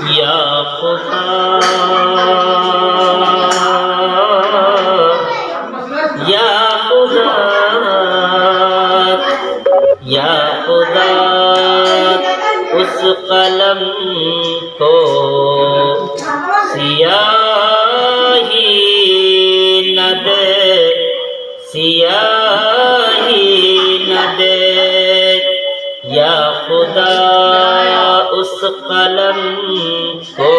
یا خدا یا خدا یا خدا اس قلم کو سیاہی نہ دے، سیاہی نہ دے، یا خدا اس قلم کو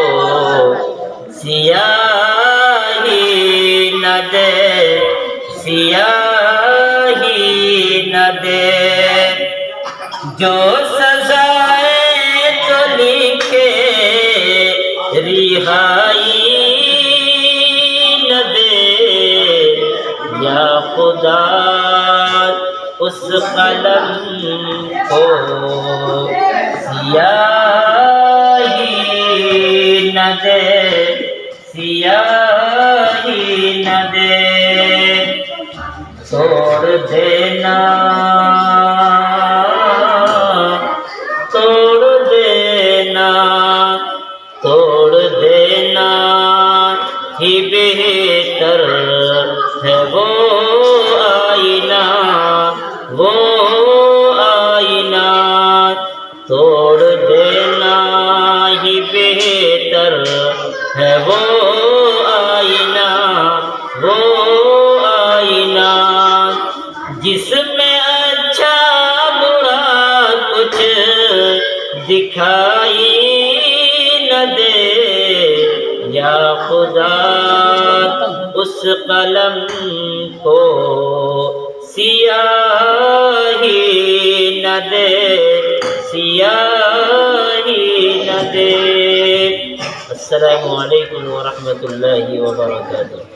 سیاہی نہ دے، سیاہی نہ دے، جو سزائے تو لکھے رہائی نہ دے، یا خدا اس قلم کو سیاہی نہ دے، سیاہی نہ دے، توڑ دینا توڑ دینا توڑ دینا ہی بہتر ہے، وہ آئینہ وہ آئینہ، توڑ دینا ہی بہتر ہے، وہ آئینہ وہ آئینہ، جس میں اچھا برا کچھ دکھائی نہ دے، یا خدا اس قلم کو سیاہی نہ دے، سیاہی نہ دے۔ السلام علیکم ورحمۃ اللہ وبرکاتہ۔